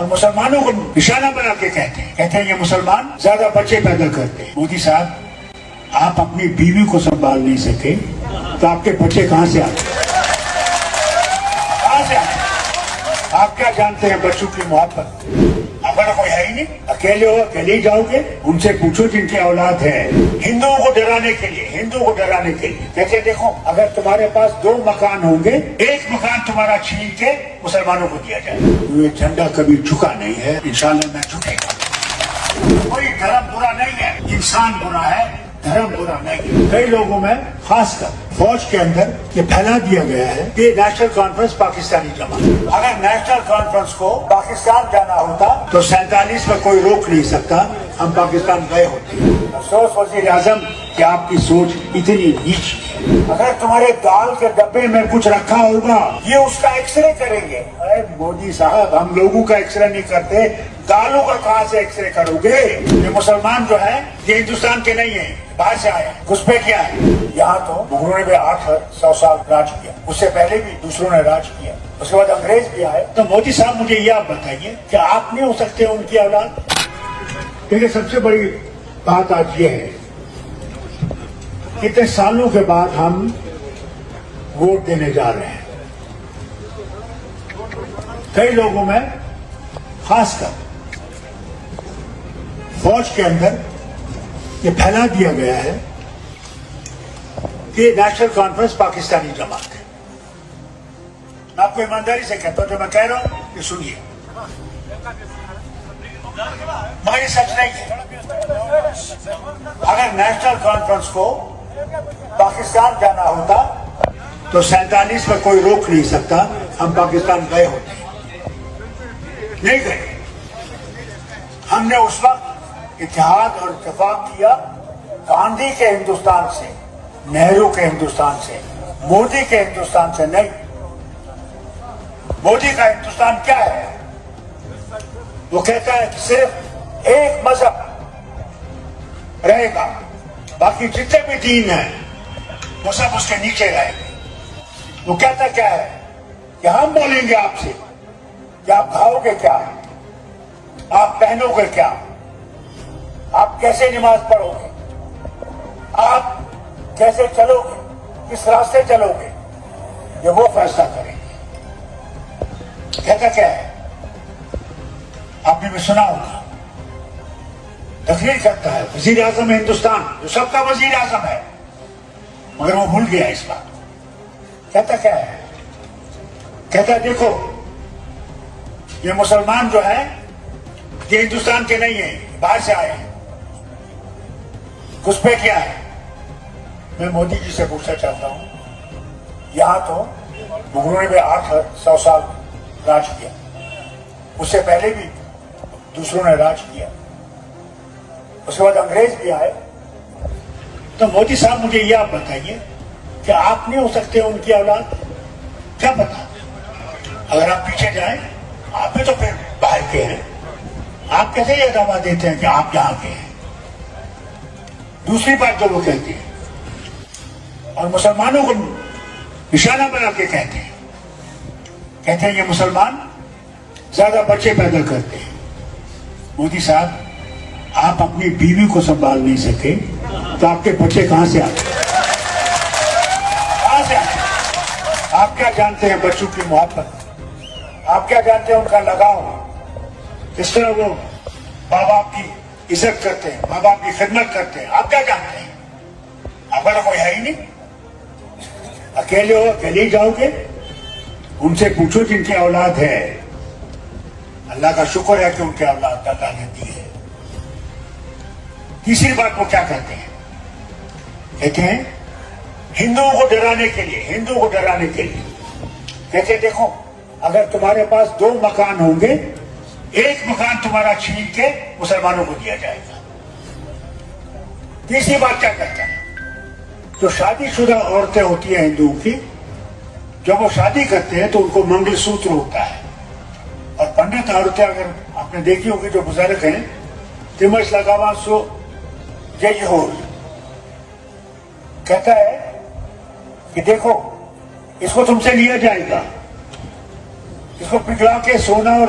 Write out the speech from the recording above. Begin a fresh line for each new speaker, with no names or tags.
اور مسلمانوں کو نشانہ بنا کے کہتے ہیں یہ مسلمان زیادہ بچے پیدا کرتے ہیں۔ مودی صاحب آپ اپنی بیوی کو سنبھال نہیں سکے تو آپ کے بچے کہاں سے آتے آپ کیا جانتے ہیں بچوں کی محبت؟ اگر کوئی ہے ہی نہیں، اکیلے ہو اکیلے ہی جاؤ گے۔ ان سے پوچھو جن کی اولاد ہے، ہندوؤں کو ڈرانے کے لیے کہتے دیکھو اگر تمہارے پاس 2 مکان ہوں گے، ایک مکان تمہارا چھین کے مسلمانوں کو دیا جائے۔ یہ جھنڈا کبھی جھکا نہیں ہے، انشاءاللہ نہ جھکے گا۔ کوئی دھرم برا نہیں ہے، انسان برا ہے، دھرم برا نہیں۔ کئی لوگوں میں خاص کر فوج کے اندر یہ پھیلا دیا گیا ہے کہ نیشنل کانفرنس پاکستانی جماعت۔ اگر نیشنل کانفرنس کو پاکستان جانا ہوتا تو 47 میں کوئی روک نہیں سکتا، ہم پاکستان گئے ہوتے۔ افسوس وزیر اعظم کہ آپ کی سوچ اتنی نیچی ہے۔ اگر تمہارے دال کے ڈبے میں کچھ رکھا ہوگا یہ اس کا ایکس رے کریں گے۔ ارے مودی صاحب ہم لوگوں کا ایکس رے نہیں کرتے، دالوں کا کہاں سے ایکس رے کرو گے؟ یہ مسلمان جو ہے یہ ہندوستان کے نہیں ہیں، باہر سے آئے۔ گھسپے کیا ہے؟ یہاں تو مغلوں نے بھی 800 سال راج کیا، اس سے پہلے بھی دوسروں نے راج کیا، اس کے بعد انگریز بھی آئے۔ تو مودی صاحب مجھے یہ آپ بتائیے کہ آپ نہیں ہو سکتے ان کی اولاد؟ دیکھیے سب سے بڑی بات آج یہ ہے، کتنے سالوں کے بعد ہم ووٹ دینے جا رہے ہیں۔ کئی لوگوں میں خاص کر فوج کے اندر یہ پھیلا دیا گیا ہے کہ نیشنل کانفرنس پاکستانی جماعت ہے۔ میں آپ کو ایمانداری سے کہتا ہوں، جو میں کہہ رہا ہوں یہ سنیے، مگر سچ نہیں ہے۔ اگر نیشنل کانفرنس کو پاکستان جانا ہوتا تو 47 میں کوئی روک نہیں سکتا، ہم پاکستان گئے ہوتے۔ نہیں گئے، ہم نے اس وقت اتحاد اور اتفاق کیا گاندھی کے ہندوستان سے، نہرو کے ہندوستان سے، مودی کے ہندوستان سے نہیں۔ مودی کا ہندوستان کیا ہے؟ وہ کہتا ہے کہ صرف ایک مذہب رہے گا، باقی جتنے بھی دین ہیں وہ سب اس کے نیچے رہے گے۔ وہ کہتا کیا ہے کہ ہم بولیں گے آپ سے کہ آپ کھاؤ گے کیا، آپ پہنو گے کیا، آپ کیسے نماز پڑھو گے، آپ کیسے چلو گے، کس راستے چلو گے، یہ وہ فیصلہ کریں گے۔ کہتا کیا ہے؟ آپ نے بھی سنا ہوگا، تقریر کرتا ہے وزیر اعظم ہندوستان، جو سب کا وزیر اعظم ہے، مگر وہ بھول گیا اس بات۔ کہتا کیا ہے؟ کہتا ہے دیکھو یہ مسلمان جو ہے یہ ہندوستان کے نہیں ہیں، باہر سے آئے ہیں۔ گھسپے کیا ہے؟ میں مودی جی سے پوچھنا چاہتا ہوں، یہاں تو مغلوں نے بھی 800 سال راج کیا، اس سے پہلے بھی دوسروں نے راج کیا، اس کے بعد انگریز بھی آئے۔ تو مودی صاحب مجھے یہ آپ بتائیے کہ آپ نہیں ہو سکتے ان کی اولاد؟ کیا پتا، اگر آپ پیچھے جائیں آپ بھی تو پھر باہر کے ہیں، آپ کیسے یہ دعویٰ دیتے ہیں کہ آپ یہاں کے ہیں؟ دوسری بات جو وہ کہتے ہیں اور مسلمانوں کو نشانہ بنا کے کہتے ہیں یہ مسلمان زیادہ بچے پیدا کرتے ہیں۔ مودی صاحب آپ اپنی بیوی کو سنبھال نہیں سکے تو آپ کے بچے کہاں سے آتے؟ آپ کیا جانتے ہیں بچوں کی محبت؟ آپ کیا جانتے ہیں ان کا لگاؤ؟ اس طرح وہ ماں باپ کی عزت کرتے ہیں، ماں باپ کی خدمت کرتے ہیں، آپ کیا جانتے ہیں؟ اگر کوئی ہے ہی نہیں، اکیلے ہو اکیلے ہی جاؤ گے۔ ان سے پوچھو جن کی اولاد ہے، اللہ کا شکر ہے کہ ان کی اولاد اللہ نے دی ہے۔ تیسری بات وہ کیا کرتے ہیں؟ کہتے ہیں ہندوؤں کو ڈرانے کے لیے کہتے ہیں دیکھو اگر تمہارے پاس 2 مکان ہوں گے، ایک مکان تمہارا چھین کے مسلمانوں کو دیا جائے گا۔ تیسری بات کیا کرتا ہے؟ جو شادی شدہ عورتیں ہوتی ہیں ہندوؤں کی، جب وہ شادی کرتے ہیں تو ان کو منگل سوتر ہوتا ہے، اور پنڈت عورتیں اگر آپ نے دیکھی ہوگی جو بزرگ ہیں، تمش لگاوا سو جی ہو، کہتا ہے کہ دیکھو اس کو تم سے لیا جائے گا، اس کو پگھلا کے سونا اور